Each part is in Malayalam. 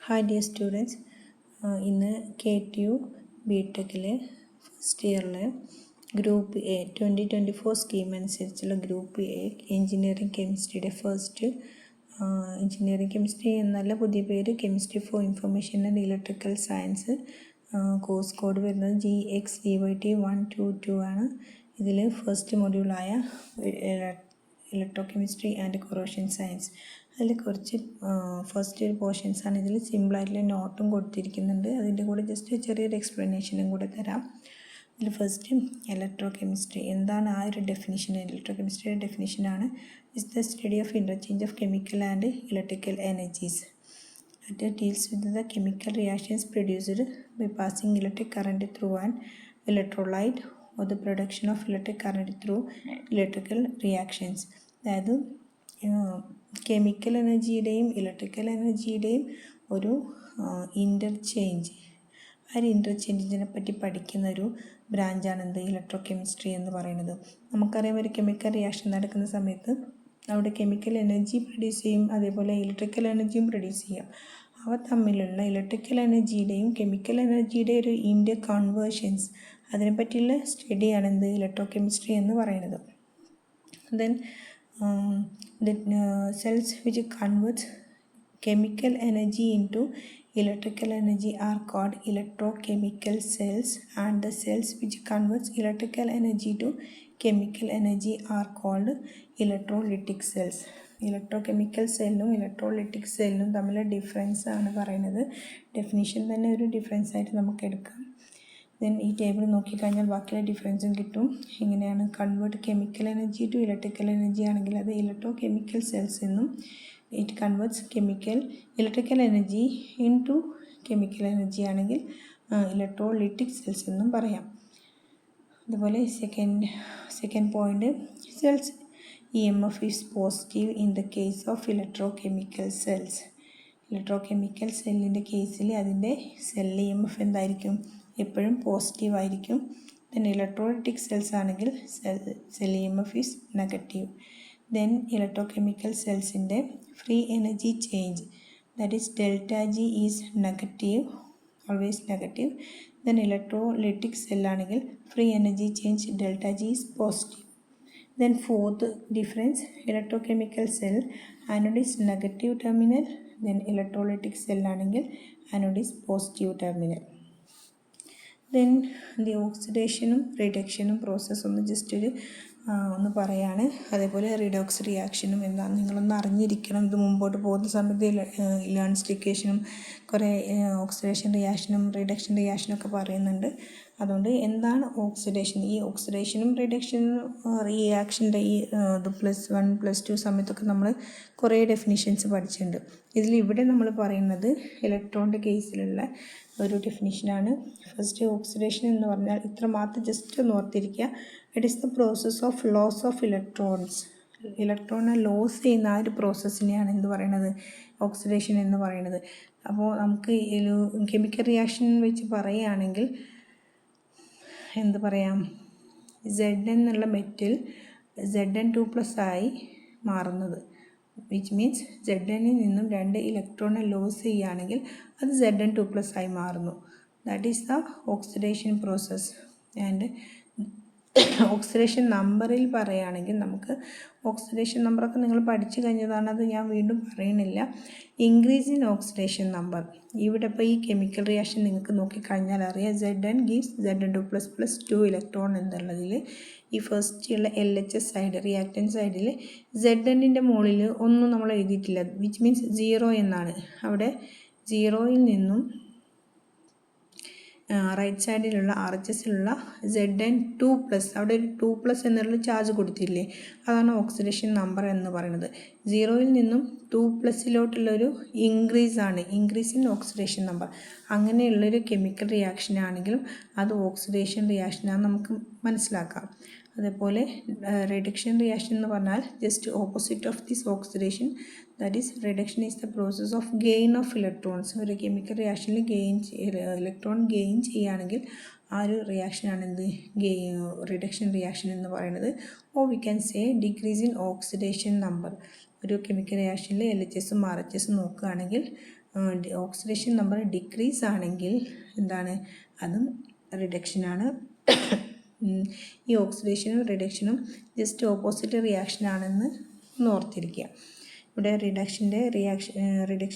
Hi dear students, ഇന്ന് KTU ബിടെക്കിലെ ഫസ്റ്റ് ഇയറിലെ ഗ്രൂപ്പ് എ 2024 സ്കീം അനുസരിച്ചുള്ള ഗ്രൂപ്പ് എ എഞ്ചിനീയറിംഗ് കെമിസ്ട്രിയുടെ ഫസ്റ്റ് എഞ്ചിനീയറിംഗ് കെമിസ്ട്രി എന്നല്ല പുതിയ പേര് chemistry for information and electrical science course code വരുന്നത് GXEYT 122 ആണ്. ഇതിൽ ഫസ്റ്റ് മൊഡ്യൂളായ electrochemistry and corrosion science അതിൽ കുറച്ച് ഫസ്റ്റ് ഇയർ പോർഷൻസ് ആണ്. ഇതിൽ സിമ്പിളായിട്ടുള്ള നോട്ടും കൊടുത്തിരിക്കുന്നുണ്ട്. അതിൻ്റെ കൂടെ ജസ്റ്റ് ചെറിയൊരു എക്സ്പ്ലനേഷനും കൂടെ തരാം. ഇതിൽ ഫസ്റ്റ് ഇലക്ട്രോ കെമിസ്ട്രി എന്താണ് ആ ഒരു ഡെഫിനിഷൻ. ഇലക്ട്രോ കെമിസ്ട്രിയുടെ ഡെഫിനിഷനാണ് is the study of interchange of chemical and electrical energies. It deals with the chemical reactions produced by passing electric current through an electrolyte or the production of electric current through electrical reactions. അതായത് കെമിക്കൽ എനർജിയുടെയും ഇലക്ട്രിക്കൽ എനർജിയുടെയും ഒരു ഇൻ്റർചേഞ്ച്, ആ ഒരു ഇൻ്റർചേഞ്ചിനെ പറ്റി പഠിക്കുന്ന ഒരു ബ്രാഞ്ചാണ് എന്ത് ഇലക്ട്രോ കെമിസ്ട്രി എന്ന് പറയുന്നത്. നമുക്കറിയാം ഒരു കെമിക്കൽ റിയാക്ഷൻ നടക്കുന്ന സമയത്ത് അവിടെ കെമിക്കൽ എനർജി പ്രൊഡ്യൂസ് ചെയ്യും, അതേപോലെ ഇലക്ട്രിക്കൽ എനർജിയും പ്രൊഡ്യൂസ് ചെയ്യും. അവ തമ്മിലുള്ള ഇലക്ട്രിക്കൽ എനർജിയുടെയും കെമിക്കൽ എനർജിയുടെയും ഒരു ഇൻ്റർ കൺവേർഷൻസ്, അതിനെപ്പറ്റിയുള്ള സ്റ്റഡിയാണ് എന്ത് ഇലക്ട്രോ കെമിസ്ട്രി എന്ന് പറയുന്നത്. Then the cells which converts chemical energy into electrical energy are called electrochemical cells, and the cells which converts electrical energy to chemical energy are called electrolytic cells. Electrochemical സെല്ലും ഇലക്ട്രോലൈറ്റിക് സെല്ലും തമ്മിലുള്ള ഡിഫറൻസ് ആണ് പറയുന്നത്. ഡെഫിനിഷൻ തന്നെ ഒരു ഡിഫറൻസ് ആയിട്ട് നമുക്ക് എടുക്കാം. ദെൻ ഈ ടേബിൾ നോക്കിക്കഴിഞ്ഞാൽ ബാക്കിയുള്ള ഡിഫറൻസും കിട്ടും. എങ്ങനെയാണ് convert chemical energy to electrical energy ആണെങ്കിൽ അത് ഇലക്ട്രോ കെമിക്കൽ സെൽസ് എന്നും, it converts electrical energy into chemical energy ആണെങ്കിൽ ഇലക്ട്രോലൈറ്റിക് സെൽസ് എന്നും പറയാം. അതുപോലെ second point, cells EMF is positive in the case of electrochemical cells. ഇലക്ട്രോകെമിക്കൽ സെല്ലിൻ്റെ കേസിൽ അതിൻ്റെ സെൽ EMF എന്തായിരിക്കും, എപ്പോഴും പോസിറ്റീവ് ആയിരിക്കും. ദെൻ ഇലക്ട്രോലൈറ്റിക് സെൽസ് ആണെങ്കിൽ cell EMF is negative. Then ഇലക്ട്രോകെമിക്കൽ സെൽസിൻ്റെ free energy change, that is delta G is negative, always negative. Then electrolytic സെല്ലാണെങ്കിൽ free energy change delta G is positive. Then fourth difference, electrochemical cell anode is negative terminal, then electrolytic cell ആണെങ്കിൽ anode is positive terminal. Then the oxidation റിഡക്ഷനും പ്രോസസ്സ് ഒന്ന് ജസ്റ്റ് ഒന്ന് പറയാണ്. അതേപോലെ റിഡോക്സ് റിയാക്ഷനും എന്താണ് നിങ്ങളൊന്ന് അറിഞ്ഞിരിക്കണം. ഇത് മുമ്പോട്ട് പോകുന്ന സമയത്ത് ലാൻസ്റ്റിക്കേഷനും കുറേ ഓക്സിഡേഷൻ റിയാക്ഷനും റിഡക്ഷൻ റിയാക്ഷനും ഒക്കെ പറയുന്നുണ്ട്. അതുകൊണ്ട് എന്താണ് ഓക്സിഡേഷൻ, ഈ ഓക്സിഡേഷനും റിഡക്ഷനും റിയാക്ഷൻ്റെ ഈ +1 +2 സമയത്തൊക്കെ നമ്മൾ കുറേ ഡെഫിനിഷൻസ് പഠിച്ചിട്ടുണ്ട്. ഇവിടെ നമ്മൾ പറയുന്നത് ഇലക്ട്രോണിൻ്റെ കേസിലുള്ള ഒരു ഡെഫിനിഷനാണ്. ഫസ്റ്റ് ഓക്സിഡേഷൻ എന്ന് പറഞ്ഞാൽ ഇത്ര മാത്രം ജസ്റ്റ് ഒന്ന് ഓർത്തിരിക്കുക. It is the process of loss of electrons. ഇലക്ട്രോണിനെ ലോസ് ചെയ്യുന്ന ആ ഒരു പ്രോസസ്സിനെയാണ് എന്ത് പറയുന്നത്, ഓക്സിഡേഷൻ എന്ന് പറയുന്നത്. അപ്പോൾ നമുക്ക് ഒരു കെമിക്കൽ റിയാക്ഷൻ വെച്ച് പറയുകയാണെങ്കിൽ എന്ത് പറയാം, Zn എന്നുള്ള മെറ്റൽ Zn2+ ആയി മാറുന്നത്, വിച്ച് മീൻസ് Znൽ നിന്നും 2 ഇലക്ട്രോണെ ലോസ് ചെയ്യുകയാണെങ്കിൽ അത് Zn2+ ആയി മാറുന്നു. That is the oxidation process. And oxidation നമ്പറിൽ പറയുകയാണെങ്കിൽ നമുക്ക് ഓക്സിഡേഷൻ നമ്പറൊക്കെ നിങ്ങൾ പഠിച്ചു കഴിഞ്ഞതാണ്, അത് ഞാൻ വീണ്ടും പറയുന്നില്ല. ഇൻക്രീസ് ഇൻ ഓക്സിഡേഷൻ നമ്പർ, ഇവിടെ ഇപ്പോൾ ഈ കെമിക്കൽ റിയാക്ഷൻ നിങ്ങൾക്ക് നോക്കിക്കഴിഞ്ഞാൽ അറിയാം Zn ഗീവ്സ് Zn2++ 2 ഇലക്ട്രോൺ എന്നുള്ളതിൽ ഈ ഫസ്റ്റ് ഉള്ള LHS സൈഡ് റിയാക്റ്റൻറ്റ് സൈഡിൽ Znൻ്റെ മുകളിൽ ഒന്നും നമ്മൾ എഴുതിയിട്ടില്ല, വിച്ച് മീൻസ് 0 എന്നാണ്. അവിടെ 0യിൽ നിന്നും റൈറ്റ് സൈഡിലുള്ള RHSലുള്ള Zn2+, അവിടെ ഒരു 2+ എന്നുള്ള ചാർജ് കൊടുത്തില്ലേ, അതാണ് ഓക്സിഡേഷൻ നമ്പർ എന്ന് പറയുന്നത്. 0യിൽ നിന്നും 2+ലോട്ടുള്ളൊരു ഇൻക്രീസ് ഇൻ ഓക്സിഡേഷൻ നമ്പർ. അങ്ങനെയുള്ളൊരു കെമിക്കൽ റിയാക്ഷൻ ആണെങ്കിലും അത് ഓക്സിഡേഷൻ റിയാക്ഷനാണ് നമുക്ക് മനസ്സിലാക്കാം. അതേപോലെ റിഡക്ഷൻ റിയാക്ഷൻ എന്ന് പറഞ്ഞാൽ just opposite of this oxidation, that is reduction is the process of gain of electrons. ഒരു കെമിക്കൽ റിയാക്ഷനിൽ ഇലക്ട്രോൺ ഗെയിൻ ചെയ്യുകയാണെങ്കിൽ ആ ഒരു റിയാക്ഷനാണ് എന്ത് റിഡക്ഷൻ റിയാക്ഷൻ എന്ന് പറയുന്നത്. Or we can say decrease in oxidation number. ഒരു കെമിക്കൽ റിയാക്ഷനിൽ LHSഉം RHSഉം നോക്കുകയാണെങ്കിൽ ഓക്സിഡേഷൻ നമ്പർ ഡിക്രീസ് ആണെങ്കിൽ എന്താണ്, അതും റിഡക്ഷനാണ്. ഈ ഓക്സിഡേഷനും റിഡക്ഷനും ജസ്റ്റ് ഓപ്പോസിറ്റ് റിയാക്ഷനാണെന്ന് ഒന്ന് ഓർത്തിരിക്കുക. ഇവിടെ റിഡക്ഷൻ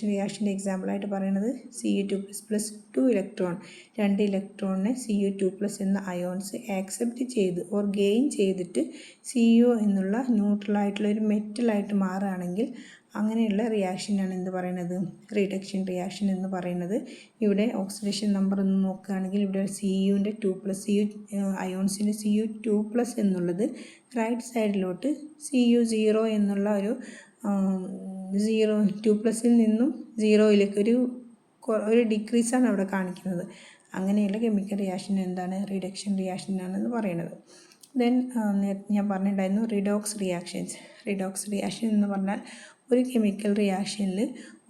റിയാക്ഷൻ്റെ എക്സാമ്പിളായിട്ട് പറയുന്നത് Cu2++2 ഇലക്ട്രോൺ, 2 ഇലക്ട്രോണിനെ Cu2+ എന്ന അയോൺസ് ആക്സെപ്റ്റ് ചെയ്ത് ഓർ ഗെയിൻ ചെയ്തിട്ട് Cu എന്നുള്ള ന്യൂട്രലായിട്ടുള്ള ഒരു മെറ്റലായിട്ട് മാറുകയാണെങ്കിൽ അങ്ങനെയുള്ള റിയാക്ഷനാണ് എന്ത് പറയുന്നത്, റിഡക്ഷൻ റിയാക്ഷൻ എന്ന് പറയുന്നത്. ഇവിടെ ഓക്സിഡേഷൻ നമ്പർ ഒന്ന് നോക്കുകയാണെങ്കിൽ ഇവിടെ Cuൻ്റെ 2+, അയോൺസിൻ്റെ Cu2+ എന്നുള്ളത് റൈറ്റ് സൈഡിലോട്ട് Cu0 എന്നുള്ള ഒരു 2+ൽ നിന്നും 0യിലേക്ക് ഒരു ഡിക്രീസാണ് അവിടെ കാണിക്കുന്നത്. അങ്ങനെയുള്ള കെമിക്കൽ റിയാക്ഷൻ എന്താണ്, റിഡക്ഷൻ റിയാക്ഷനാണെന്ന് പറയുന്നത്. ദെൻ ഞാൻ പറഞ്ഞിട്ടുണ്ടായിരുന്നു റിഡോക്സ് റിയാക്ഷൻസ്. റിഡോക്സ് റിയാക്ഷൻ എന്ന് പറഞ്ഞാൽ ഒരു കെമിക്കൽ റിയാക്ഷനിൽ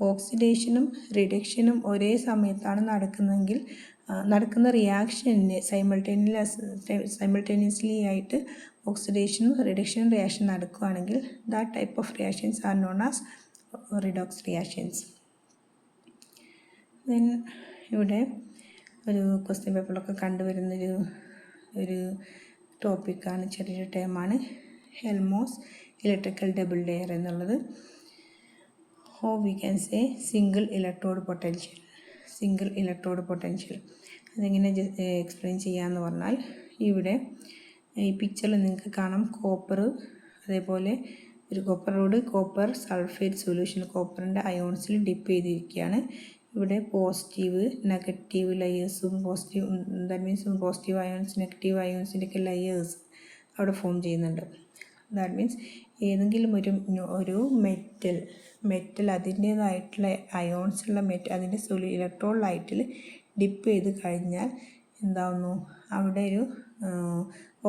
ഓക്സിഡേഷനും റിഡക്ഷനും ഒരേ സമയത്താണ് നടക്കുന്ന റിയാക്ഷനെ സൈമൾട്ടേനിയസ്ലി ആയിട്ട് ഓക്സിഡേഷനും റിഡക്ഷനും റിയാക്ഷൻ നടക്കുകയാണെങ്കിൽ that type of reactions R known as redox reactions. Then ഇവിടെ ഒരു ക്വസ്റ്റ്യൻ പേപ്പറിലൊക്കെ കണ്ടുവരുന്നൊരു ടോപ്പിക്കാണ്, ചെറിയൊരു ടേമാണ് ഹെൽമോസ് ഇലക്ട്രിക്കൽ ഡബിൾ ലെയർ എന്നുള്ളത്. Or we can say single electrode potential. അതെങ്ങനെ എക്സ്പ്ലെയിൻ ചെയ്യാമെന്ന് പറഞ്ഞാൽ, ഇവിടെ ഈ പിക്ചറിൽ നിങ്ങൾക്ക് കാണാം കോപ്പർ, അതേപോലെ ഒരു കോപ്പർ സൾഫേറ്റ് സൊല്യൂഷൻ കോപ്പറിൻ്റെ അയോൺസിൽ ഡിപ്പ് ചെയ്തിരിക്കുകയാണ്. ഇവിടെ പോസിറ്റീവ് നെഗറ്റീവ് ലെയേഴ്സും that means positive ions negative അയോൺസിൻ്റെയൊക്കെ ലെയേഴ്സ് അവിടെ ഫോം ചെയ്യുന്നുണ്ട്. ദാറ്റ് മീൻസ് ഏതെങ്കിലും ഒരു മെറ്റൽ അതിൻ്റേതായിട്ടുള്ള അയോൺസ് ഉള്ള അതിൻ്റെ ഇലക്ട്രോൺ ലൈറ്റിൽ ഡിപ്പ് ചെയ്ത് കഴിഞ്ഞാൽ എന്താവുന്നു, അവിടെ ഒരു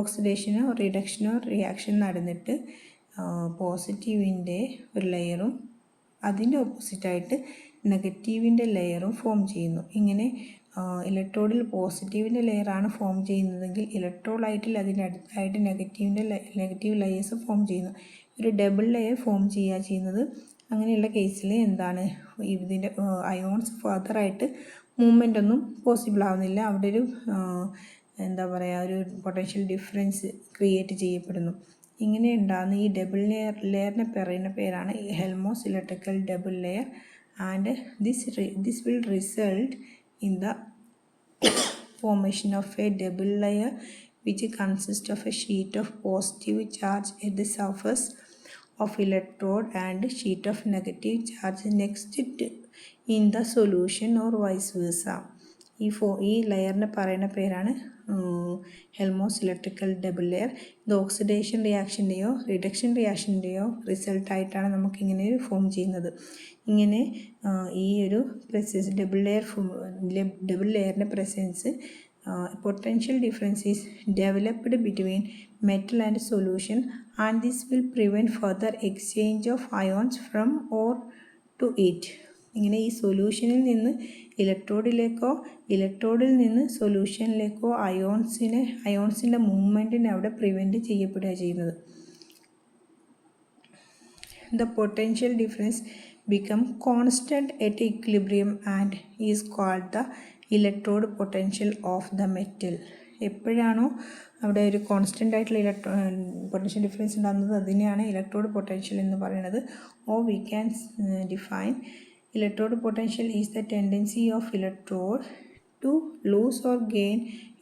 ഓക്സിഡേഷനോ റിഡക്ഷനോ റിയാക്ഷൻ നടന്നിട്ട് പോസിറ്റീവിൻ്റെ ഒരു ലെയറും അതിൻ്റെ ഓപ്പോസിറ്റായിട്ട് നെഗറ്റീവിൻ്റെ ലെയറും ഫോം ചെയ്യുന്നു. ഇങ്ങനെ ഇലക്ട്രോഡിൽ പോസിറ്റീവിൻ്റെ ലെയറാണ് ഫോം ചെയ്യുന്നതെങ്കിൽ ഇലക്ട്രോലൈറ്റിൽ അതിൻ്റെ അടുത്തായിട്ട് നെഗറ്റീവ് ലെയേഴ്സ് ഫോം ചെയ്യുന്നു. ഒരു ഡബിൾ ലെയർ ഫോം ചെയ്യുന്നത്. അങ്ങനെയുള്ള കേസിൽ എന്താണ്, ഇതിൻ്റെ അയോൺസ് ഫർദറായിട്ട് മൂവ്മെൻ്റ് ഒന്നും പോസിബിൾ ആവുന്നില്ല. അവിടെ ഒരു ഒരു പൊട്ടൻഷ്യൽ ഡിഫറൻസ് ക്രിയേറ്റ് ചെയ്യപ്പെടുന്നു. ഇങ്ങനെ ഉണ്ടാകുന്ന ഈ ഡബിൾ ലെയറിനെ പറയുന്ന പേരാണ് Helmholtz electrical double layer. And this will result in the formation of a double layer which consists of a sheet of positive charge at the surface of electrode and sheet of negative charge next in the solution or vice versa. ഈ ലെയറിനെ പറയുന്ന പേരാണ് ഹെൽമോസ് ഇലക്ട്രിക്കൽ ഡബിൾ ലെയർ. ഇത് ഓക്സിഡേഷൻ റിയാക്ഷൻ്റെയോ റിഡക്ഷൻ റിയാക്ഷൻ്റെയോ റിസൾട്ടായിട്ടാണ് നമുക്കിങ്ങനെ ഫോം ചെയ്യുന്നത്. ഇങ്ങനെ ഈ ഒരു ഡബിൾ ലെയറിൻ്റെ presence potential difference is developed between metal and solution and this will prevent further exchange of ions from or to it. ഇങ്ങനെ ഈ സൊല്യൂഷനിൽ നിന്ന് ഇലക്ട്രോഡിൽ നിന്ന് സൊല്യൂഷനിലേക്കോ അയോൺസിൻ്റെ മൂവ്മെൻറ്റിനെ അവിടെ പ്രിവെൻറ്റ് ചെയ്യപ്പെടുക ചെയ്യുന്നത്. The potential difference become constant at equilibrium and is called the electrode potential of the metal. എപ്പോഴാണോ അവിടെ ഒരു കോൺസ്റ്റൻ്റ് ആയിട്ടുള്ള പൊട്ടൻഷ്യൽ ഡിഫറൻസ് ഉണ്ടാകുന്നത് അതിനെയാണ് ഇലക്ട്രോഡ് പൊട്ടൻഷ്യൽ എന്ന് പറയുന്നത്. Or we can define electrode potential is the tendency of electrode to lose or gain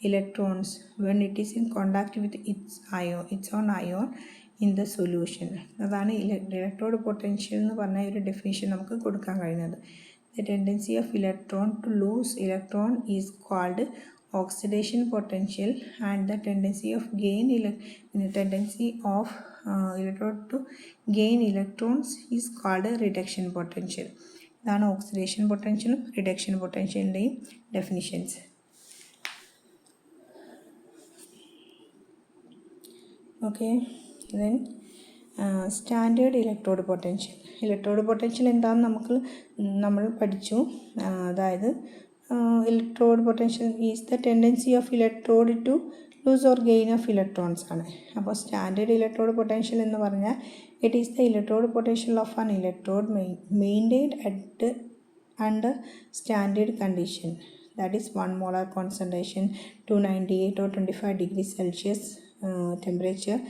electrons when it is in contact with its own ion in the solution. അതാണ് ഇലക്ട്രോഡ് പൊട്ടൻഷ്യൽ എന്ന് പറഞ്ഞ ഒരു ഡെഫിനിഷൻ നമുക്ക് കൊടുക്കാൻ കഴിയുന്നത്. The tendency of electron to lose electron is called oxidation potential and the tendency of electron to gain electrons is called reduction potential. ഇതാണ് ഓക്സിഡേഷൻ പൊട്ടൻഷ്യലും reduction പൊട്ടൻഷ്യലിൻ്റെയും definitions. Okay, then standard electrode potential എന്താണെന്ന് നമ്മൾ പഠിച്ചു. അതായത് electrode potential is the tendency of electrode to lose or gain of electrons ആണ്. അപ്പോൾ സ്റ്റാൻഡേർഡ് ഇലക്ട്രോഡ് പൊട്ടൻഷ്യൽ എന്ന് പറഞ്ഞാൽ it is the electrode potential of an electrode maintained under standard condition, that is 1 molar concentration, 298 or 25 degrees Celsius temperature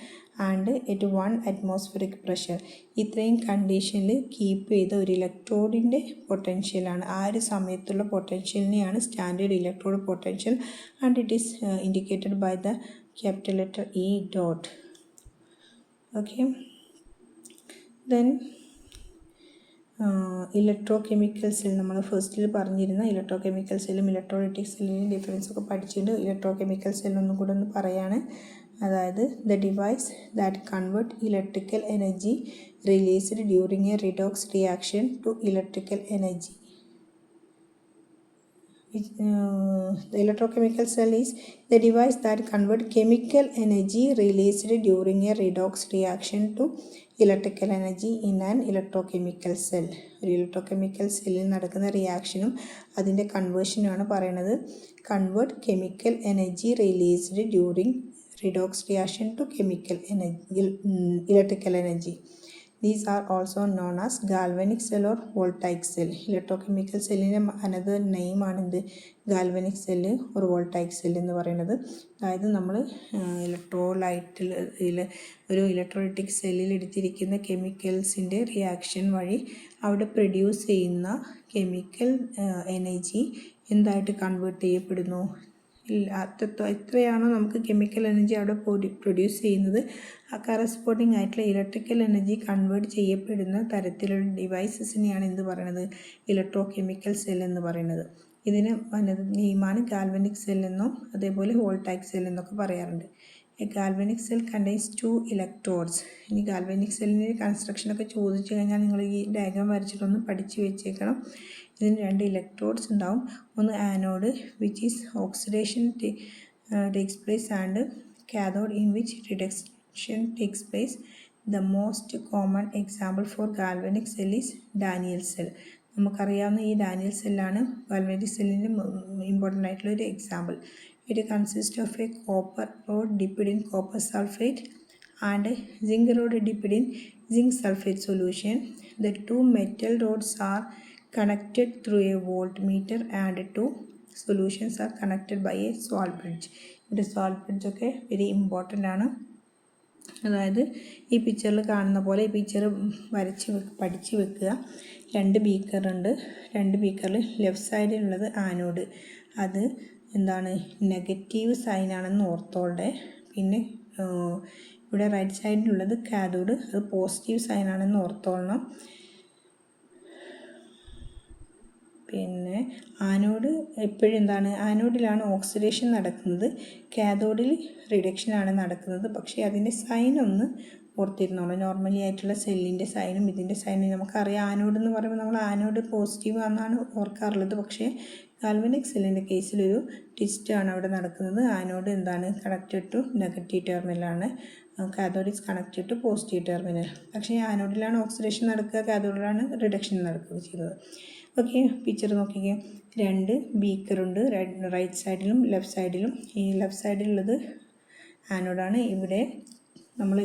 and at 1 atmospheric pressure. ഇത്രയും കണ്ടീഷനിൽ കീപ്പ് ചെയ്ത ഒരു ഇലക്ട്രോഡിൻ്റെ പൊട്ടൻഷ്യലാണ്, ആ ഒരു സമയത്തുള്ള പൊട്ടൻഷ്യലിനെയാണ് standard electrode potential and it is indicated by the capital letter E dot. Okay, then electrochemical cell നമ്മൾ ഫസ്റ്റിൽ പറഞ്ഞിരുന്ന ഇലക്ട്രോ കെമിക്കൽ സെല്ലും ഇലക്ട്രോലൈറ്റിക് സെല്ലിനും ഡിഫറൻസ് ഒക്കെ പഠിച്ചിട്ടുണ്ട്. ഇലക്ട്രോ കെമിക്കൽ സെല്ലൊന്നും കൂടെ ഒന്ന് പറയാണ്. അതായത് the device that convert electrical energy released during a redox reaction to electrical energy. The electrochemical cell is the device that converts chemical energy released during a redox reaction to electrical energy in an electrochemical cell. ഒരു ഇലക്ട്രോകെമിക്കൽ സെല്ലിൽ നടക്കുന്ന റിയാക്ഷനും അതിൻ്റെ കൺവേർഷനുമാണ് പറയുന്നത്. Convert chemical energy released during redox reaction to chemical energy electrical energy. These are also known as galvanic cell or voltaic cell. ഇലക്ട്രോകെമിക്കൽ സെല്ലിൻ്റെ അനദർ നെയിമാണിത് ഗാൽവനിക് സെല്ല് ഒരു വോൾട്ടൈക് സെല്ല് എന്ന് പറയുന്നത്. അതായത് നമ്മൾ ഇലക്ട്രോലൈറ്റിൽ ഒരു ഇലക്ട്രോലൈറ്റിക് സെല്ലിൽ എടുത്തിരിക്കുന്ന കെമിക്കൽസിൻ്റെ റിയാക്ഷൻ വഴി അവിടെ പ്രൊഡ്യൂസ് ചെയ്യുന്ന കെമിക്കൽ എനർജി എന്തായിട്ട് കൺവേർട്ട് ചെയ്യപ്പെടുന്നു, എത്രയാണോ നമുക്ക് കെമിക്കൽ എനർജി അവിടെ പ്രൊഡ്യൂസ് ചെയ്യുന്നത് ആ കറസ്പോണ്ടിങ് ആയിട്ടുള്ള ഇലക്ട്രിക്കൽ എനർജി കൺവേർട്ട് ചെയ്യപ്പെടുന്ന തരത്തിലുള്ള ഡിവൈസസിനെയാണ് എന്ത് പറയുന്നത്, ഇലക്ട്രോ കെമിക്കൽ സെൽ എന്ന് പറയുന്നത്. ഇതിന് നെയിമാണ് ഗാൽവനിക് സെൽ എന്നും അതേപോലെ വോൾട്ടൈക് സെൽ എന്നൊക്കെ പറയാറുണ്ട്. A galvanic cell contains 2 electrodes. ഇനി ഗാൽവനിക് സെല്ലിൻ്റെ കൺസ്ട്രക്ഷനൊക്കെ ചോദിച്ചു കഴിഞ്ഞാൽ നിങ്ങൾ ഈ ഡയഗ്രാം വരച്ചിട്ടൊന്ന് പഠിച്ചു വെച്ചേക്കണം. ഇതിന് 2 ഇലക്ട്രോഡ്സ് ഉണ്ടാവും. ഒന്ന് anode which is oxidation takes place and cathode in which reduction takes place. The most common example for galvanic cell is Daniel cell. നമുക്കറിയാവുന്ന ഈ ഡാനിയൽ സെല്ലാണ് ഗാൽവനിക് സെല്ലിൻ്റെ ഇമ്പോർട്ടൻ്റ് ആയിട്ടുള്ള ഒരു example. It consists of a copper rod dipped in copper sulfate and a zinc rod dipped in zinc sulfate solution. The 2 metal rods are connected through a voltmeter and 2 solutions are connected by a salt bridge. ഇവിടെ salt bridge ഒക്കെ വെരി ഇമ്പോർട്ടൻ്റ് ആണ്. അതായത് ഈ പിക്ചറിൽ കാണുന്ന പോലെ ഈ പിക്ചർ പഠിച്ച് വെക്കുക. 2 ബീക്കറുണ്ട്. 2 ബീക്കറിൽ ലെഫ്റ്റ് സൈഡിലുള്ളത് ആനോഡ്, അത് എന്താണ് നെഗറ്റീവ് സൈനാണെന്ന് ഓർത്തോടെ. പിന്നെ ഇവിടെ റൈറ്റ് സൈഡിലുള്ളത് കാഥോഡ്, അത് പോസിറ്റീവ് സൈനാണെന്ന് ഓർത്തോളണം. പിന്നെ ആനോഡ് എപ്പോഴും എന്താണ്, ആനോഡിലാണ് ഓക്സിഡേഷൻ നടക്കുന്നത്, കാഥോഡിൽ റിഡക്ഷനാണ് നടക്കുന്നത്. പക്ഷേ അതിൻ്റെ സൈൻ ഒന്ന് ഓർത്തിരുന്നോളൂ. നോർമലി ആയിട്ടുള്ള സെല്ലിൻ്റെ സൈനും ഇതിൻ്റെ സൈനും നമുക്കറിയാം. ആനോഡ് എന്ന് പറയുമ്പോൾ നമ്മൾ ആനോഡ് പോസിറ്റീവ് ആണെന്നാണ് ഓർക്കാറുള്ളത്. പക്ഷേ ഗാൽവനിക് സെല്ലിൻ്റെ കേസിലൊരു ട്വിസ്റ്റാണ് അവിടെ നടക്കുന്നത്. ആനോഡ് എന്താണ് കണക്റ്റഡ് ടു നെഗറ്റീവ് ടെർമിനലാണ്, cathode is connected to positive terminal. പക്ഷേ ആനോഡിലാണ് ഓക്സിഡേഷൻ നടക്കുക, കാഥോഡിലാണ് റിഡക്ഷൻ നടക്കുക ചെയ്യുന്നത്. ഓക്കെ, പിക്ചർ നോക്കിക്കേ. 2 ബീക്കറുണ്ട് റൈറ്റ് സൈഡിലും ലെഫ്റ്റ് സൈഡിലും. ഈ ലെഫ്റ്റ് സൈഡിലുള്ളത് ആനോഡാണ്. ഇവിടെ നമ്മൾ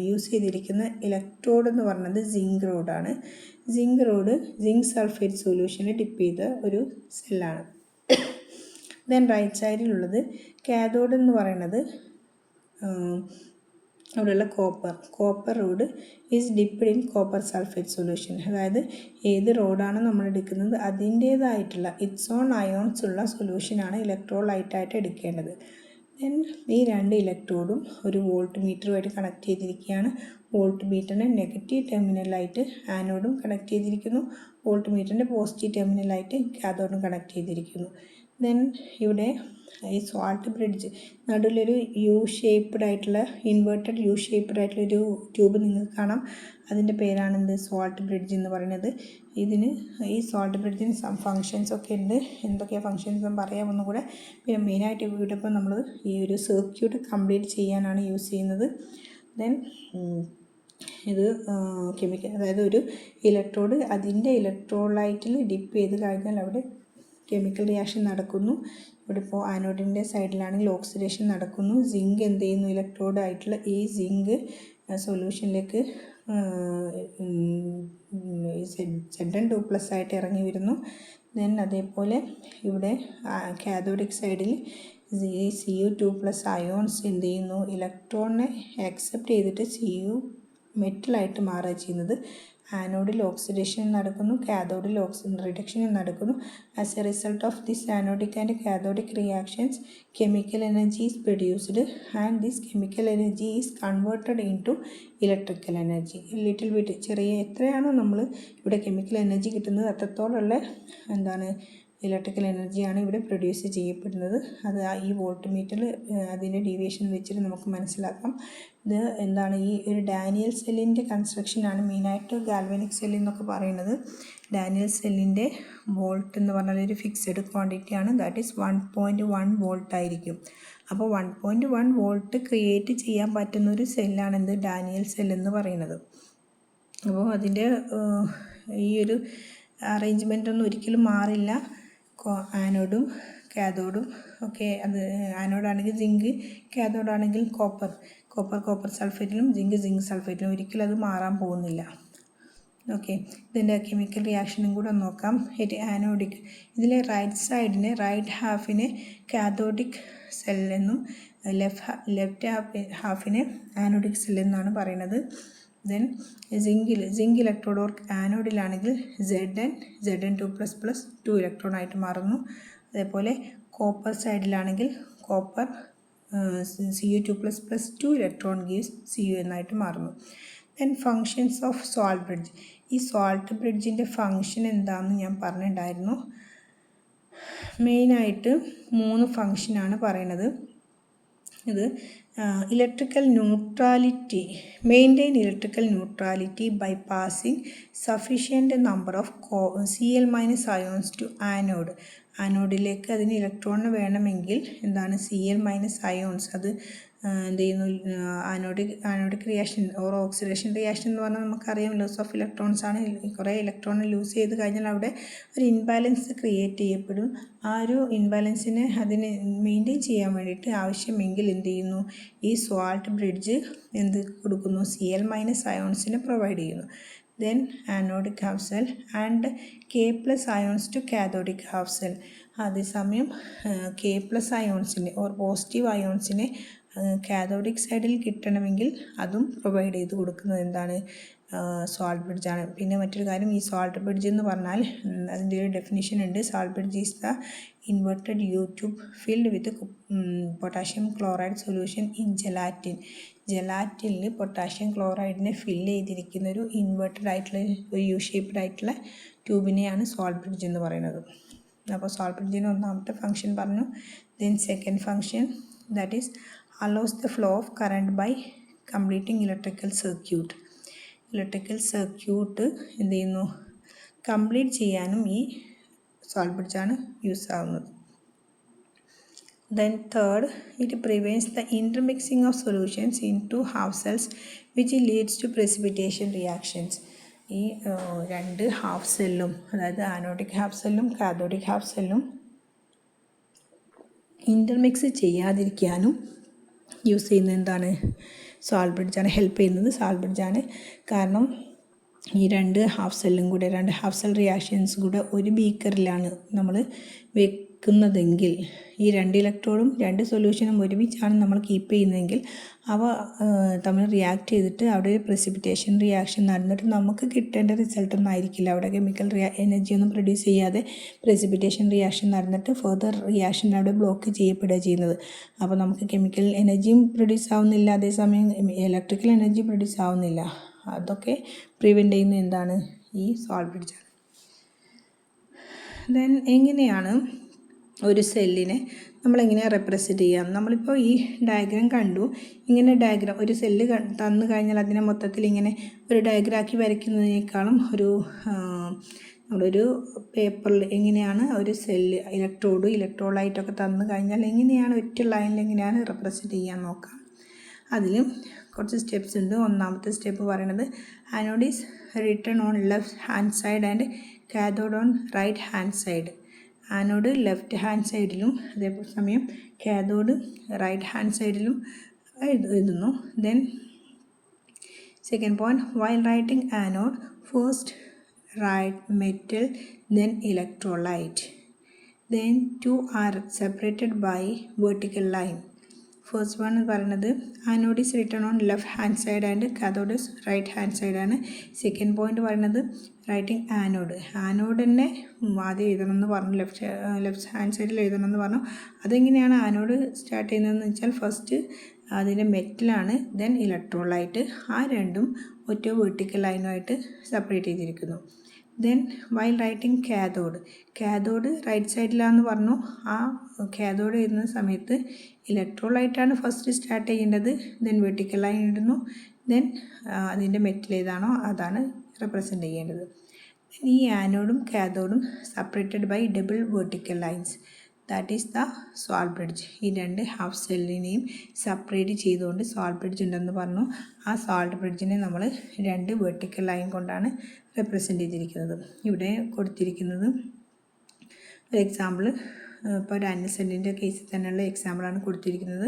യൂസ് ചെയ്തിരിക്കുന്ന ഇലക്ട്രോഡ് എന്ന് പറയുന്നത് സിങ്ക് റോഡാണ്. സിങ്ക് റോഡ് സിങ്ക് സൾഫേറ്റ് സൊല്യൂഷനിൽ ഡിപ്പ് ചെയ്ത ഒരു സെല്ലാണ്. ദെൻ റൈറ്റ് സൈഡിലുള്ളത് കാഥോഡ് എന്ന് പറയുന്നത് അവിടെയുള്ള copper road is dipped in copper sulphate solution. അതായത് ഏത് റോഡാണ് നമ്മൾ എടുക്കുന്നത് അതിൻ്റേതായിട്ടുള്ള ഇറ്റ്സ് ഓൺ അയോൺസ് ഉള്ള സൊല്യൂഷനാണ് ഇലക്ട്രോലൈറ്റായിട്ട് എടുക്കേണ്ടത്. ദെൻ ഈ 2 ഇലക്ട്രോഡും ഒരു വോൾട്ട് മീറ്ററുമായിട്ട് കണക്ട് ചെയ്തിരിക്കുകയാണ്. വോൾട്ട് മീറ്ററിൻ്റെ നെഗറ്റീവ് ടെർമിനലായിട്ട് ആനോഡും കണക്ട് ചെയ്തിരിക്കുന്നു, വോൾട്ട് മീറ്ററിൻ്റെ പോസിറ്റീവ് ടെർമിനലായിട്ട് കാഥോഡും കണക്ട് ചെയ്തിരിക്കുന്നു. ദെൻ ഇവിടെ ഈ സോൾട്ട് ബ്രിഡ്ജ് നടുവിലൊരു ഇൻവേർട്ടഡ് യു ഷേപ്പ്ഡ് ആയിട്ടുള്ളൊരു ട്യൂബ് നിങ്ങൾക്ക് കാണാം. അതിൻ്റെ പേരാണ് എന്ത്, സോൾട്ട് ബ്രിഡ്ജ് എന്ന് പറയുന്നത്. ഇതിന് ഈ സോൾട്ട് ബ്രിഡ്ജിന് ഫങ്ഷൻസ് ഒക്കെ ഉണ്ട്. എന്തൊക്കെയാണ് ഫങ്ഷൻസ് എന്ന് പറയാമെന്നും കൂടെ. പിന്നെ മെയിനായിട്ട് ഇവിടെ ഇപ്പോൾ നമ്മൾ ഈ ഒരു സർക്യൂട്ട് കംപ്ലീറ്റ് ചെയ്യാനാണ് യൂസ് ചെയ്യുന്നത്. ദെൻ ഇത് കെമിക്കൽ, അതായത് ഒരു ഇലക്ട്രോഡ് അതിൻ്റെ ഇലക്ട്രോലൈറ്റിൽ ഡിപ്പ് ചെയ്ത് കഴിഞ്ഞാൽ അവിടെ കെമിക്കൽ റിയാക്ഷൻ നടക്കുന്നു. ഇവിടെ ഇപ്പോൾ ആനോഡിൻ്റെ സൈഡിലാണെങ്കിൽ ഓക്സിഡേഷൻ നടക്കുന്നു. സിങ്ക് എന്ത് ചെയ്യുന്നു, ഇലക്ട്രോഡ് ആയിട്ടുള്ള ഈ സിങ്ക് സൊല്യൂഷനിലേക്ക് Zn2+ ആയിട്ട് ഇറങ്ങി വരുന്നു. ദെൻ അതേപോലെ ഇവിടെ കാഥോഡിക് സൈഡിൽ Cu2+ അയോൺസ് എന്ത് ചെയ്യുന്നു, ഇലക്ട്രോണിനെ ആക്സെപ്റ്റ് ചെയ്തിട്ട് Cu മെറ്റലായിട്ട് മാറുക ചെയ്യുന്നത്. ആനോഡിൽ ഓക്സിഡേഷൻ നടക്കുന്നു, കാഥോഡിൽ റിഡക്ഷൻ നടക്കുന്നു. As a result of this anodic and cathodic reactions chemical energy is produced and this chemical energy is converted in to electrical energy. Little bit ചെറിയ എത്രയാണോ നമ്മൾ ഇവിടെ കെമിക്കൽ എനർജി കിട്ടുന്നത് അത്രത്തോളമുള്ള ഇലക്ട്രിക്കൽ എനർജിയാണ് ഇവിടെ പ്രൊഡ്യൂസ് ചെയ്യപ്പെടുന്നത്. അത് ഈ വോൾട്ട് മീറ്ററിൽ അതിൻ്റെ ഡീവിയേഷൻ വെച്ചിട്ട് നമുക്ക് മനസ്സിലാക്കാം. ഇത് ഈ ഒരു ഡാനിയൽ സെല്ലിൻ്റെ കൺസ്ട്രക്ഷനാണ് മെയിനായിട്ട് ഗാൽവാനിക് സെൽ എന്നൊക്കെ പറയുന്നത്. ഡാനിയൽ സെല്ലിൻ്റെ വോൾട്ട് എന്ന് പറഞ്ഞാൽ ഒരു ഫിക്സഡ് ക്വാണ്ടിറ്റിയാണ്. ദാറ്റ് ഈസ് 1.1 വോൾട്ട് ആയിരിക്കും. അപ്പോൾ 1.1 വോൾട്ട് ക്രിയേറ്റ് ചെയ്യാൻ പറ്റുന്ന ഒരു സെല്ലാണ് ഡാനിയൽ സെൽ എന്ന് പറയുന്നത്. അപ്പോൾ അതിൻ്റെ ഈ ഒരു അറേഞ്ച്മെൻ്റ് ഒന്നും ഒരിക്കലും മാറില്ല. ആനോഡും കാഥോഡും ഒക്കെ, അത് ആനോഡാണെങ്കിൽ സിങ്ക്, കാഥോഡാണെങ്കിൽ കോപ്പർ സൾഫേറ്റിലും ജിങ്ക് സൾഫേറ്റിലും ഒരിക്കലും അത് മാറാൻ പോകുന്നില്ല. ഓക്കെ, ഇതിൻ്റെ കെമിക്കൽ റിയാക്ഷനും കൂടെ നോക്കാം. ആനോഡിക്, ഇതിലെ റൈറ്റ് ഹാഫിനെ കാഥോഡിക് സെൽ എന്നും ലെഫ്റ്റ് ഹാഫിനെ ആനോഡിക് സെൽ എന്നാണ് പറയുന്നത്. ദെൻ സിങ്ക് ഇലക്ട്രോഡ് ഓർ ആനോഡിലാണെങ്കിൽ Zn2++ 2 ഇലക്ട്രോൺ ആയിട്ട് മാറുന്നു. അതേപോലെ കോപ്പർ സൈഡിലാണെങ്കിൽ copper Cu2++ 2 electron gives Cu എന്നായിട്ട് മാറുന്നു. Then functions of salt bridge. ഈ സോൾട്ട് ബ്രിഡ്ജിൻ്റെ ഫങ്ഷൻ എന്താണെന്ന് ഞാൻ പറഞ്ഞിട്ടുണ്ടായിരുന്നു. മെയിനായിട്ട് 3 ഫങ്ഷനാണ് പറയണത്. ഇത് electrical neutrality, maintain electrical neutrality by passing sufficient number of Cl- ions to ആനോഡിലേക്ക് അതിന് ഇലക്ട്രോണിന് വേണമെങ്കിൽ Cl- അയോൺസ് അത് എന്ത് ചെയ്യുന്നു, anodic reaction or oxidation reaction എന്ന് പറഞ്ഞാൽ നമുക്കറിയാം ലോസ് ഓഫ് ഇലക്ട്രോൺസ് ആണ്. കുറേ ഇലക്ട്രോൺ ലൂസ് ചെയ്ത് കഴിഞ്ഞാൽ അവിടെ ഒരു ഇൻബാലൻസ് ക്രിയേറ്റ് ചെയ്യപ്പെടും. ആ ഒരു ഇൻബാലൻസിനെ അതിനെ മെയിൻറ്റെയിൻ ചെയ്യാൻ വേണ്ടിയിട്ട് ആവശ്യമെങ്കിൽ എന്ത് ചെയ്യുന്നു, ഈ സോൾട്ട് ബ്രിഡ്ജ് കൊടുക്കുന്നു, Cl- അയോൺസിനെ പ്രൊവൈഡ് ചെയ്യുന്നു. Then anodic half cell and K+ ions to cathodic half cell. അതേസമയം K+ അയോൺസിനെ ഓർ പോസിറ്റീവ് അയോൺസിനെ കാഥോഡിക് സൈഡിൽ കിട്ടണമെങ്കിൽ അതും പ്രൊവൈഡ് ചെയ്ത് കൊടുക്കുന്നത് സോൾട്ട് ബ്രിഡ്ജാണ്. പിന്നെ മറ്റൊരു കാര്യം, ഈ സോൾട്ട് ബ്രിഡ്ജ് എന്ന് പറഞ്ഞാൽ അതിൻ്റെ ഒരു ഡെഫിനിഷൻ ഉണ്ട്. Salt bridge is the inverted U-tube filled with potassium chloride solution in ജെലാറ്റിനിൽ പൊട്ടാഷ്യം ക്ലോറൈഡിനെ ഫില്ല് ചെയ്തിരിക്കുന്ന ഒരു ഇൻവെർട്ടഡ് ആയിട്ടുള്ള ഒരു U-shaped ആയിട്ടുള്ള ട്യൂബിനെയാണ് സോൾട്ട് ബ്രിഡ്ജ് എന്ന് പറയുന്നത്. അപ്പോൾ സോൾട്ട് ബ്രിഡ്ജിൻ്റെ ഒന്നാമത്തെ ഫംഗ്ഷൻ പറഞ്ഞു. Then second function, that is allows the flow of current by completing electrical circuit. Electrical circuit എന്ത് ചെയ്യുന്നു, കംപ്ലീറ്റ് ചെയ്യാനും ഈ സോൾട്ട് ബ്രിഡ്ജാണ് യൂസ് ആവുന്നത്. Then third, it prevents the intermixing of solutions in two half cells which leads to precipitation reactions. ഈ 2 ഹാഫ് സെല്ലും, അതായത് ആനോഡിക് ഹാഫ് സെല്ലും കാഥോഡിക് ഹാഫ് സെല്ലും ഇൻ്റർമിക്സ് ചെയ്യാതിരിക്കാനും യൂസ് ചെയ്യുന്നത് സോൾട്ട് ബ്രിഡ്ജാണ് ഹെൽപ്പ് ചെയ്യുന്നത്. സോൾട്ട് ബ്രിഡ്ജാണ് കാരണം ഈ 2 ഹാഫ് സെല്ലും കൂടെ, 2 ഹാഫ് സെൽ റിയാക്ഷൻസ് കൂടെ ഒരു ബീക്കറിലാണ് നമ്മൾ വെക്കുന്നതെങ്കിൽ, ഈ 2 ഇലക്ട്രോഡും 2 സൊല്യൂഷനും ഒരുമിച്ചാണ് നമ്മൾ കീപ്പ് ചെയ്യുന്നതെങ്കിൽ അവ തമ്മിൽ റിയാക്ട് ചെയ്തിട്ട് അവിടെ ഒരു precipitation റിയാക്ഷൻ നടന്നിട്ട് നമുക്ക് കിട്ടേണ്ട റിസൾട്ടൊന്നും ആയിരിക്കില്ല. അവിടെ കെമിക്കൽ എനർജി ഒന്നും പ്രൊഡ്യൂസ് ചെയ്യാതെ precipitation റിയാക്ഷൻ നടന്നിട്ട് ഫർദർ റിയാക്ഷൻ അവിടെ ബ്ലോക്ക് ചെയ്യപ്പെടുക ചെയ്യുന്നത്. അപ്പോൾ നമുക്ക് കെമിക്കൽ എനർജിയും പ്രൊഡ്യൂസ് ആവുന്നില്ല, അതേസമയം ഇലക്ട്രിക്കൽ എനർജി പ്രൊഡ്യൂസ് ആവുന്നില്ല. അതൊക്കെ പ്രിവെൻറ്റ് ചെയ്യുന്ന ഈ സോൾട്ട് ബ്രിഡ്ജാണ്. ദെൻ എങ്ങനെയാണ് ഒരു സെല്ലിനെ നമ്മളെങ്ങനെയാണ് റെപ്രസെൻറ്റ് ചെയ്യാം? നമ്മളിപ്പോൾ ഈ ഡയഗ്രാം കണ്ടു. ഇങ്ങനെ ഡയഗ്രാം ഒരു സെല്ല് തന്നു കഴിഞ്ഞാൽ അതിനെ മൊത്തത്തിൽ ഇങ്ങനെ ഒരു ഡയഗ്രാക്കി വരയ്ക്കുന്നതിനേക്കാളും നമ്മളൊരു പേപ്പറിൽ എങ്ങനെയാണ് ഒരു സെല്ല് ഇലക്ട്രോഡായിട്ടൊക്കെ തന്നു കഴിഞ്ഞാൽ എങ്ങനെയാണ് ഒറ്റ ലൈനിൽ എങ്ങനെയാണ് റെപ്രസെൻറ്റ് ചെയ്യാൻ നോക്കാം. അതിലും കുറച്ച് സ്റ്റെപ്സ് ഉണ്ട്. ഒന്നാമത്തെ സ്റ്റെപ്പ് പറയുന്നത് anode is written on left hand side and cathode on right hand side. Anode left hand സൈഡിലും അതേസമയം കാഥോഡ് റൈറ്റ് ഹാൻഡ് സൈഡിലും എഴുതുന്നു. Then Second point, while writing anode, first write metal, then electrolyte. Then two are separated by vertical line. First one എന്ന് പറയുന്നത് anode is written on left hand side and cathode is right hand side ആണ്. സെക്കൻഡ് പോയിന്റ് പറയുന്നത് റൈറ്റിംഗ് ആനോഡ് തന്നെ ആദ്യം എഴുതണം എന്ന് പറഞ്ഞു, ലെഫ്റ്റ് ഹാൻഡ് സൈഡിൽ എഴുതണം എന്ന് പറഞ്ഞു. അതെങ്ങനെയാണ് ആനോഡ് സ്റ്റാർട്ട് ചെയ്യുന്നതെന്ന് വെച്ചാൽ ഫസ്റ്റ് അതിൻ്റെ മെറ്റലാണ്, ദെൻ ഇലക്ട്രോലൈറ്റ്. ആ രണ്ടും ഒറ്റ വെർട്ടിക്കൽ ലൈനുമായിട്ട് സെപ്പറേറ്റ് ചെയ്തിരിക്കുന്നു. Then while writing cathode right സൈഡിലാണെന്ന് പറഞ്ഞു. ആ കാഥോഡ് എഴുതുന്ന സമയത്ത് ഇലക്ട്രോലൈറ്റാണ് ഫസ്റ്റ് സ്റ്റാർട്ട് ചെയ്യേണ്ടത്, ദെൻ വെർട്ടിക്കൽ ലൈൻ ഇടുന്നു, ദെൻ അതിൻ്റെ മെറ്റൽ ഏതാണോ അതാണ് റെപ്രസെൻ്റ് ചെയ്യേണ്ടത്. ഈ ആനോഡും കാഥോഡും separated by double vertical lines, that is the salt bridge. ഈ രണ്ട് ഹാഫ് സെല്ലിനെയും സെപ്പറേറ്റ് ചെയ്തുകൊണ്ട് സോൾട്ട് ബ്രിഡ്ജ് ഉണ്ടെന്ന് പറഞ്ഞു. ആ സോൾട്ട് ബ്രിഡ്ജിനെ നമ്മൾ രണ്ട് വെർട്ടിക്കൽ ലൈൻ കൊണ്ടാണ് റെപ്രസെൻ്റ് ചെയ്തിരിക്കുന്നത്. ഇവിടെ കൊടുത്തിരിക്കുന്നത് ഒരു എക്സാമ്പിൾ, ഇപ്പോൾ ഒരു അന്നസെൻറ്റിൻ്റെ കേസിൽ തന്നെയുള്ള എക്സാമ്പിളാണ് കൊടുത്തിരിക്കുന്നത്.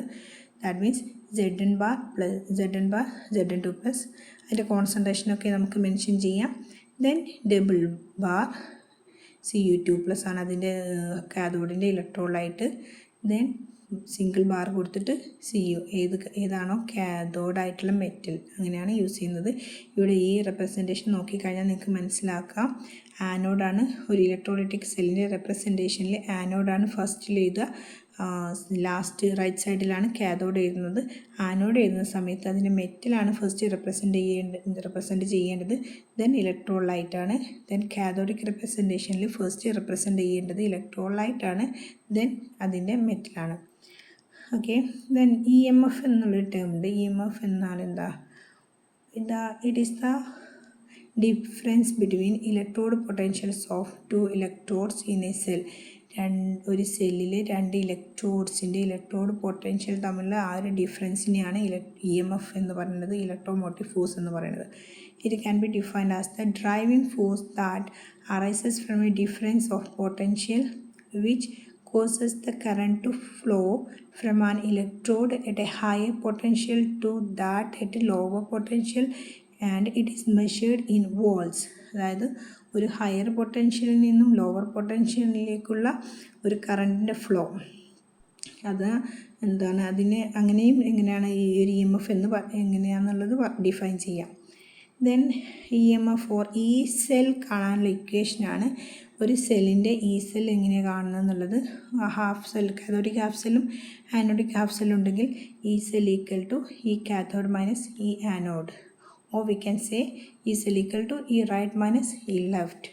That means ZN bar ZN2 plus അതിൻ്റെ കോൺസെൻട്രേഷനൊക്കെ നമുക്ക് മെൻഷൻ ചെയ്യാം. ദെൻ ഡബിൾ ബാർ Cu2+ ആണ് അതിൻ്റെ കാഥോഡിൻ്റെ ഇലക്ട്രോലൈറ്റ്. ദെൻ സിംഗിൾ ബാർ കൊടുത്തിട്ട് Cu ഏതാണോ കാഥോഡായിട്ടുള്ള മെറ്റൽ, അങ്ങനെയാണ് യൂസ് ചെയ്യുന്നത്. ഇവിടെ ഈ റെപ്രസെൻറ്റേഷൻ നോക്കിക്കഴിഞ്ഞാൽ നിങ്ങൾക്ക് മനസ്സിലാക്കാം, ആനോഡാണ് ഒരു ഇലക്ട്രോലൈറ്റിക് സെല്ലിൻ്റെ റെപ്രസെൻറ്റേഷനിൽ ആനോഡാണ് ഫസ്റ്റിൽ എഴുതുക, ലാസ്റ്റ് റൈറ്റ് സൈഡിലാണ് കാഥോഡ് എഴുതുന്നത്. ആനോഡ് എഴുതുന്ന സമയത്ത് അതിൻ്റെ മെറ്റലാണ് ഫസ്റ്റ് റെപ്രസെൻറ്റ് ചെയ്യേണ്ടത്, ദെൻ ഇലക്ട്രോലൈറ്റാണ്. ദെൻ കാഥോഡിക് റെപ്രസെൻറ്റേഷനിൽ ഫസ്റ്റ് റെപ്രസെൻറ്റ് ചെയ്യേണ്ടത് ഇലക്ട്രോലൈറ്റാണ്, ദെൻ അതിൻ്റെ മെറ്റലാണ്. ഓക്കെ, ദെൻ EMF എന്നുള്ളൊരു ടേം ഉണ്ട്. EMF എന്നാൽ എന്താ? It is the difference between electrode potentials of two electrodes in a cell. ഒരു സെല്ലിൽ രണ്ട് ഇലക്ട്രോഡ്സിൻ്റെ ഇലക്ട്രോഡ് പൊട്ടൻഷ്യൽ തമ്മിലുള്ള ആ ഒരു ഡിഫറൻസിനെയാണ് EMF എന്ന് പറയുന്നത്, ഇലക്ട്രോമോട്ടീവ് ഫോഴ്സ് എന്ന് പറയുന്നത്. It can be defined as the driving force that arises from A difference of potential which causes the current to flow from an electrode at a higher potential to that at a lower potential and it is measured in volts. അതായത് ഒരു ഹയർ പൊട്ടൻഷ്യലിൽ നിന്നും ലോവർ പൊട്ടൻഷ്യലിലേക്കുള്ള ഒരു കറണ്ടിൻ്റെ ഫ്ലോ, അത് എന്താണ്, അതിനെ അങ്ങനെയും എങ്ങനെയാണ് ഈ ഒരു EMF എന്ന് എങ്ങനെയാണെന്നുള്ളത് ഡിഫൈൻ ചെയ്യാം. ദെൻ EMF ഫോർ ഈ സെൽ കാണാനുള്ള ഇക്വേഷനാണ്. ഒരു സെല്ലിൻ്റെ ഈ സെൽ എങ്ങനെയാണ് കാണുന്നത് എന്നുള്ളത്, ഹാഫ് സെൽ കാഥോഡിക് ഹാഫ് സെല്ലും ആനോഡിക് ഹാഫ് സെല്ലും ഉണ്ടെങ്കിൽ ഈ സെൽ ഈക്വൽ ടു ഈ കാഥോഡ് മൈനസ് ഈ anode, or we can say ഈ സെൽ ഈക്വൽ ടു ഈ റൈറ്റ് മൈനസ് ഈ ലെഫ്റ്റ്.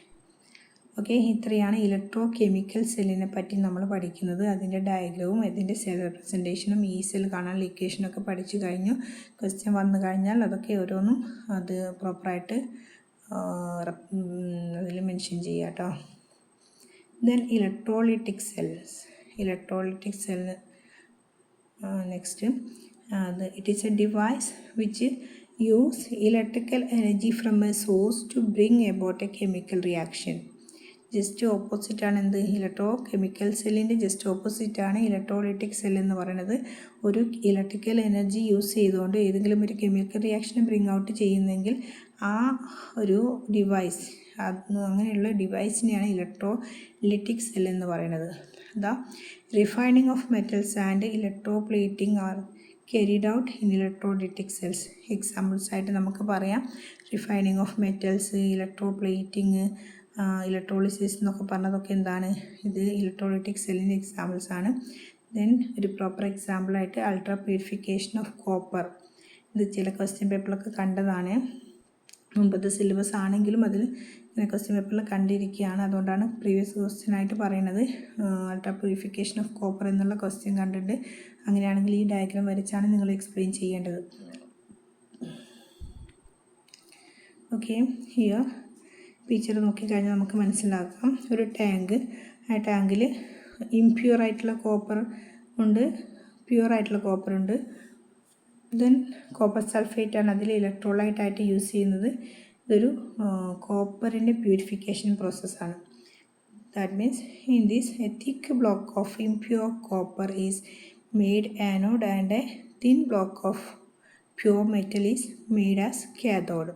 ഓക്കെ, ഇത്രയാണ് ഇലക്ട്രോ കെമിക്കൽ സെല്ലിനെ പറ്റി നമ്മൾ പഠിക്കുന്നത്. അതിൻ്റെ ഡയഗ്രവും അതിൻ്റെ സെൽ റെപ്രസെൻറ്റേഷനും ഈ സെൽ കാണാനുള്ള ഇക്വേഷനൊക്കെ പഠിച്ചു കഴിഞ്ഞു. ക്വസ്റ്റ്യൻ വന്നു കഴിഞ്ഞാൽ അതൊക്കെ ഓരോന്നും അത് പ്രോപ്പറായിട്ട് അതിൽ മെൻഷൻ ചെയ്യാം കേട്ടോ. Then electrolytic cell next, it is a device which use electrical energy from a source to bring about a chemical reaction. Just ഓപ്പോസിറ്റാണ് എന്ത്, ഇലക്ട്രോ കെമിക്കൽ സെല്ലിൻ്റെ ജസ്റ്റ് ഓപ്പോസിറ്റാണ് ഇലക്ട്രോലൈറ്റിക് സെൽ എന്ന് പറയുന്നത്. ഒരു ഇലക്ട്രിക്കൽ എനർജി യൂസ് ചെയ്തുകൊണ്ട് ഏതെങ്കിലും ഒരു കെമിക്കൽ റിയാക്ഷൻ ബ്രിങ് ഔട്ട് ചെയ്യുന്നെങ്കിൽ ആ ഒരു ഡിവൈസ്, അങ്ങനെയുള്ള ഡിവൈസിനെയാണ് ഇലക്ട്രോലൈറ്റിക് സെൽ എന്ന് പറയുന്നത്. The refining of metals and electroplating are carried out in electrolytic cells. Examples ആയിട്ട് നമുക്ക് പറയാം, refining of metals, electroplating, electrolysis എന്നൊക്കെ പറഞ്ഞതൊക്കെ എന്താണ്, ഇത് ഇലക്ട്രോലൈറ്റിക് സെല്ലിൻ്റെ എക്സാമ്പിൾസ് ആണ്. ദെൻ ഒരു പ്രോപ്പർ എക്സാമ്പിളായിട്ട് അൾട്രാ പ്യൂരിഫിക്കേഷൻ ഓഫ് കോപ്പർ, ഇത് ചില ക്വസ്റ്റ്യൻ പേപ്പറിലൊക്കെ കണ്ടതാണ്. മുമ്പത്തെ സിലബസ് ആണെങ്കിലും അതിൽ ക്വസ്റ്റ്യൻ പേപ്പറിൽ കണ്ടിരിക്കുകയാണ്, അതുകൊണ്ടാണ് പ്രീവിയസ് ക്വസ്റ്റ്യൻ ആയിട്ട് പറയുന്നത്. അൾട്രാ പ്യൂരിഫിക്കേഷൻ ഓഫ് കോപ്പർ എന്നുള്ള ക്വസ്റ്റ്യൻ കണ്ടിട്ട്, അങ്ങനെയാണെങ്കിൽ ഈ ഡയഗ്രാം വരച്ചാണ് നിങ്ങൾ എക്സ്പ്ലെയിൻ ചെയ്യേണ്ടത്. ഓക്കെ, ഹിയർ പിക്ചർ നോക്കിക്കഴിഞ്ഞാൽ നമുക്ക് മനസ്സിലാക്കാം, ഒരു ടാങ്ക്, ആ ടാങ്കിൽ ഇംപ്യൂർ ആയിട്ടുള്ള കോപ്പർ ഉണ്ട്, പ്യൂർ ആയിട്ടുള്ള കോപ്പർ ഉണ്ട്. ദെൻ കോപ്പർ സൾഫേറ്റാണ് അതിൽ ഇലക്ട്രോലൈറ്റായിട്ട് യൂസ് ചെയ്യുന്നത്. ഇതൊരു കോപ്പറിൻ്റെ പ്യൂരിഫിക്കേഷൻ പ്രോസസ്സാണ്. That means in this A thick block of impure copper is made anode and A thin block of pure metal is made as cathode,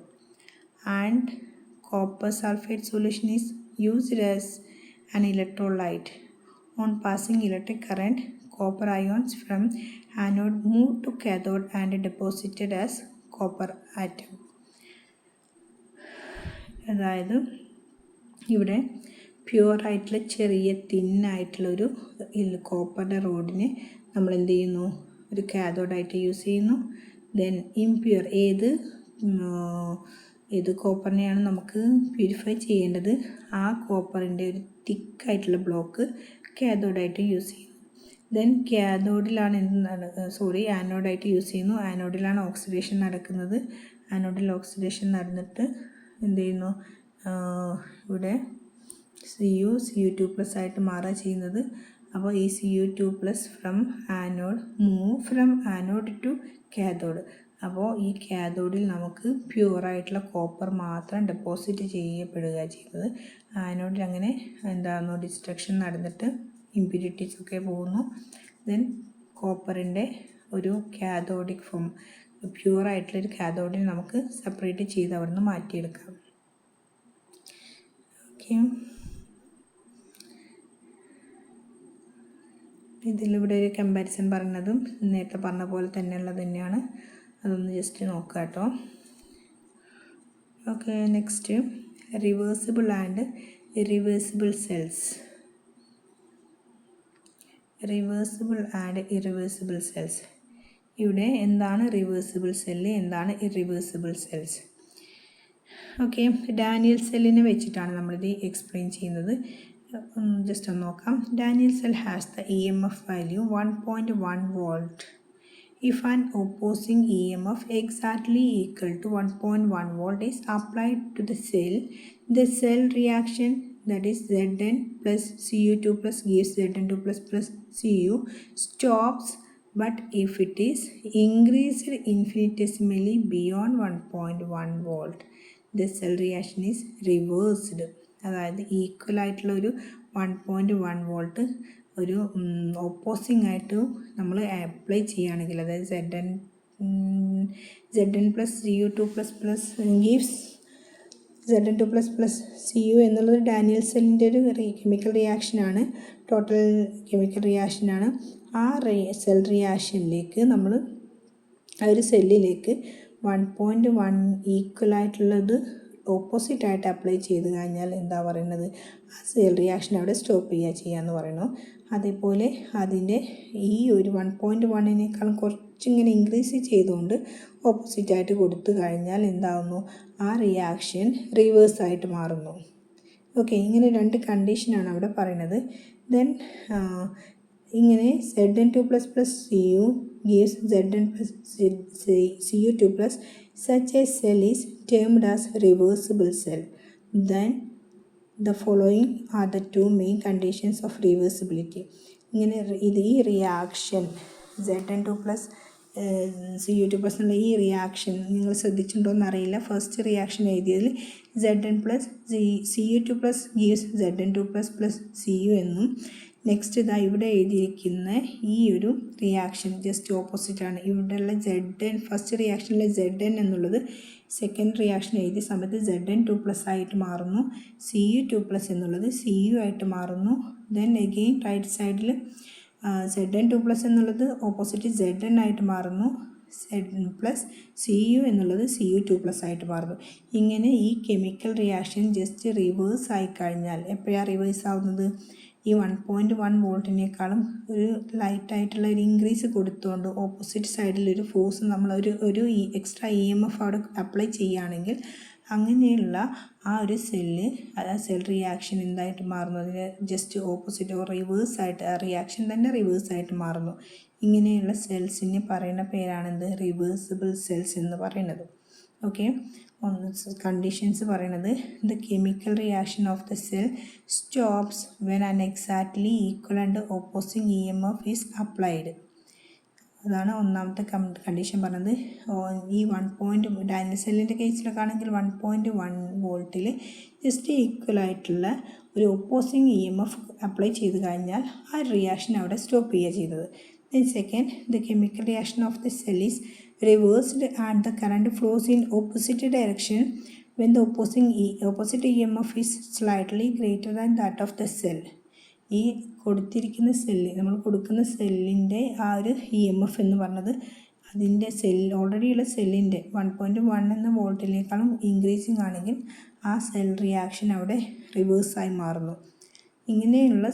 and copper sulfate solution is used as an electrolyte. On passing electric current, copper ions from anode move to cathode and deposited as copper atom. അതായത് ഇവിടെ പ്യുവറായിട്ടുള്ള ചെറിയ തിന്നായിട്ടുള്ളൊരു കോപ്പറിൻ്റെ റോഡിനെ നമ്മൾ എന്ത് ചെയ്യുന്നു, ഒരു കാഥോഡായിട്ട് യൂസ് ചെയ്യുന്നു. ദെൻ ഇംപ്യൂർ ഏത് കോപ്പറിനെയാണ് നമുക്ക് പ്യൂരിഫൈ ചെയ്യേണ്ടത്, ആ കോപ്പറിൻ്റെ ഒരു തിക്കായിട്ടുള്ള ബ്ലോക്ക് കാഥോഡായിട്ട് യൂസ് ചെയ്യുന്നു. ദെൻ കാഥോഡിലാണ് ആനോഡായിട്ട് യൂസ് ചെയ്യുന്നു. ആനോഡിലാണ് ഓക്സിഡേഷൻ നടക്കുന്നത്. ആനോഡിൽ ഓക്സിഡേഷൻ നടന്നിട്ട് എന്ത് ചെയ്യുന്നു, ഇവിടെ Cu2+ ആയിട്ട് മാറുക ചെയ്യുന്നത്. അപ്പോൾ ഈ Cu2+ from anode move from anode to cathode. അപ്പോൾ ഈ കാഥോഡിൽ നമുക്ക് പ്യുവറായിട്ടുള്ള കോപ്പർ മാത്രം ഡെപ്പോസിറ്റ് ചെയ്യപ്പെടുക ചെയ്യുന്നത്. ആനോഡിൽ അങ്ങനെ എന്താകുന്നു, ഡിസ്ട്രക്ഷൻ നടന്നിട്ട് ഇമ്പ്യൂരിറ്റീസ് ഒക്കെ പോകുന്നു. ദെൻ കോപ്പറിൻ്റെ ഒരു കാഥോഡിക് ഫോം, പ്യുവറായിട്ടുള്ളൊരു കാഥോഡിൽ നമുക്ക് സെപ്പറേറ്റ് ചെയ്ത് അവിടെ നിന്ന് മാറ്റിയെടുക്കാം. ഓക്കെ, ഇതിലിവിടെ ഒരു കമ്പാരിസൺ പറയുന്നതും നേരത്തെ പറഞ്ഞ പോലെ തന്നെയുള്ളത് തന്നെയാണ്. അതൊന്ന് ജസ്റ്റ് നോക്കുക കേട്ടോ. Okay, next reversible and irreversible cells. Reversible and irreversible cells. ഇവിടെ എന്താണ് റിവേഴ്സിബിൾ സെല്ല്, എന്താണ് ഇറിവേഴ്സിബിൾ സെൽസ്? ഓക്കെ, ഡാനിയൽ സെല്ലിനെ വെച്ചിട്ടാണ് നമ്മളിത് എക്സ്പ്ലെയിൻ ചെയ്യുന്നത്. ജസ്റ്റ് ഒന്ന് നോക്കാം. Daniel cell has the EMF value 1.1 volt. If an opposing EMF exactly equal to 1.1 volt is applied to the cell reaction, that is Zn plus Cu2 plus gives Zn2 plus Cu, stops. But if it is increased infinitesimally beyond 1.1 volt, the cell reaction is reversed. അതായത് ഈക്വൽ ആയിട്ടുള്ള ഒരു 1.1 വോൾട്ട് ഒരു ഓപ്പോസിങ് ആയിട്ട് നമ്മൾ അപ്ലൈ ചെയ്യുകയാണെങ്കിൽ, അതായത് Zn plus Cu2 plus gives Zn2 plus Cu എന്നുള്ളത് ഡാനിയൽ സെല്ലിൻ്റെ ഒരു കെമിക്കൽ റിയാക്ഷനാണ്, ടോട്ടൽ കെമിക്കൽ റിയാക്ഷനാണ്. ആ സെൽ റിയാക്ഷനിലേക്ക് നമ്മൾ ആ ഒരു സെല്ലിലേക്ക് 1.1 ഈക്വൽ ആയിട്ടുള്ളത് ഓപ്പോസിറ്റായിട്ട് അപ്ലൈ ചെയ്ത് കഴിഞ്ഞാൽ എന്താ പറയുന്നത്, ആ സെൽ റിയാക്ഷൻ അവിടെ സ്റ്റോപ്പ് ചെയ്യാന്ന് പറയുന്നു. അതേപോലെ അതിൻ്റെ ഈ ഒരു 1.1നേക്കാളും കുറച്ചിങ്ങനെ ഇൻക്രീസ് ചെയ്തുകൊണ്ട് ഓപ്പോസിറ്റായിട്ട് കൊടുത്തു കഴിഞ്ഞാൽ എന്താകുന്നു, ആ റിയാക്ഷൻ റിവേഴ്സായിട്ട് മാറുന്നു. ഓക്കെ, ഇങ്ങനെ രണ്ട് കണ്ടീഷനാണ് അവിടെ പറയുന്നത്. ദെൻ ഇങ്ങനെ Zn2 plus Cu gives Zn plus Cu2 plus, such a cell is termed as reversible cell. Then the following are the two main conditions of reversibility. ഇങ്ങനെ ഈ reaction Zn2 plus Cu2 plus എന്നുള്ള ഈ റിയാക്ഷൻ നിങ്ങൾ ശ്രദ്ധിച്ചിട്ടുണ്ടോ എന്നറിയില്ല. ഫസ്റ്റ് റിയാക്ഷൻ എഴുതിയതിൽ Zn plus Cu2 plus gives Zn2 plus Cu എന്നും, നെക്സ്റ്റ് ഇതാ ഇവിടെ എഴുതിയിരിക്കുന്ന ഈ ഒരു റിയാക്ഷൻ ജസ്റ്റ് ഓപ്പോസിറ്റാണ്. ഇവിടെയുള്ള Zn, ഫസ്റ്റ് റിയാക്ഷനിലെ Zn എന്നുള്ളത് സെക്കൻഡ് റിയാക്ഷൻ എഴുതിയ സമയത്ത് Zn2 പ്ലസ് ആയിട്ട് മാറുന്നു, Cu2 പ്ലസ് എന്നുള്ളത് Cu ആയിട്ട് മാറുന്നു. ദെൻ അഗെയിൻ റൈറ്റ് സൈഡിൽ Zn2 പ്ലസ് എന്നുള്ളത് ഓപ്പോസിറ്റ് Zn ആയിട്ട് മാറുന്നു, Zn പ്ലസ് Cu എന്നുള്ളത് Cu2 പ്ലസ് ആയിട്ട് മാറുന്നു. ഇങ്ങനെ ഈ കെമിക്കൽ റിയാക്ഷൻ ജസ്റ്റ് റിവേഴ്സ് ആയിക്കഴിഞ്ഞാൽ, എപ്പോഴാണ് റിവേഴ്സ് ആവുന്നത്, ഈ 1.1 വോൾട്ടിനേക്കാളും ഒരു ലൈറ്റായിട്ടുള്ള ഒരു ഇൻക്രീസ് കൊടുത്തുകൊണ്ട് ഓപ്പോസിറ്റ് സൈഡിലൊരു ഫോഴ്സ് നമ്മൾ ഒരു എക്സ്ട്രാ EMF അവിടെ അപ്ലൈ ചെയ്യുകയാണെങ്കിൽ അങ്ങനെയുള്ള ആ ഒരു സെല്ല്, ആ സെൽ റിയാക്ഷൻ എന്തായിട്ട് മാറുന്നു, അതിന് ജസ്റ്റ് ഓപ്പോസിറ്റ് റിവേഴ്സായിട്ട്, ആ റിയാക്ഷൻ തന്നെ റിവേഴ്സായിട്ട് മാറുന്നു. ഇങ്ങനെയുള്ള സെൽസിന് പറയുന്ന പേരാണെന്ത്, റിവേഴ്സിബിൾ സെൽസ് എന്ന് പറയുന്നത്. ഓക്കെ, കണ്ടീഷൻസ് പറയുന്നത് the chemical reaction of the cell stops when an exactly equal and opposing EMF is applied. അതാണ് ഒന്നാമത്തെ കണ്ടീഷൻ പറഞ്ഞത്. ഈ 1. ഡാനിയൽ സെല്ലിൻ്റെ കേസിലൊക്കെ ആണെങ്കിൽ 1.1 വോൾട്ടിൽ ജസ്റ്റ് ഈക്വൽ ആയിട്ടുള്ള ഒരു ഓപ്പോസിങ് EMF അപ്ലൈ ചെയ്ത് കഴിഞ്ഞാൽ ആ റിയാക്ഷൻ അവിടെ സ്റ്റോപ്പ് ചെയ്യുക ചെയ്തത്. Then second, the chemical reaction of the cell is reversed and the current flows in opposite direction when the opposite EMF is slightly greater than that of the cell. ഈ കൊടുത്തിരിക്കുന്ന സെല്ല്, നമ്മൾ കൊടുക്കുന്ന സെല്ലിൻ്റെ ആ ഒരു EMF എന്ന് പറഞ്ഞത് അതിൻ്റെ ഓൾറെഡിയുള്ള സെല്ലിൻ്റെ 1.1 എന്ന വോൾട്ടിനേക്കാളും ഇൻക്രീസിങ് ആണെങ്കിൽ ആ സെൽ റിയാക്ഷൻ അവിടെ റിവേഴ്സായി മാറുന്നു. ഇങ്ങനെയുള്ള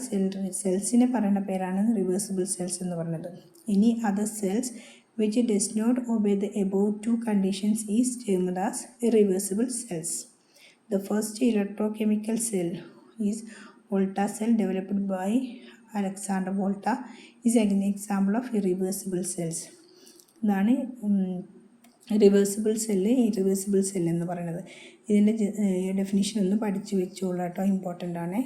സെൽസിനെ പറയുന്ന പേരാണ് റിവേഴ്സിബിൾ സെൽസ് എന്ന് പറയുന്നത്. ഇനി other cells which does not obey the above two conditions is termed as irreversible cells. The first electrochemical cell is Volta cell developed by Alexander Volta is an example of irreversible cells. ഇതാണ് റിവേഴ്സിബിൾ സെല്ല്, ഇറിവേഴ്സിബിൾ സെല്ല് എന്ന് പറയുന്നത്. ഇതിൻ്റെ ഡെഫിനിഷൻ ഒന്ന് പഠിച്ചു വെച്ചോളൂ കേട്ടോ, ഇമ്പോർട്ടൻ്റ് ആണ്.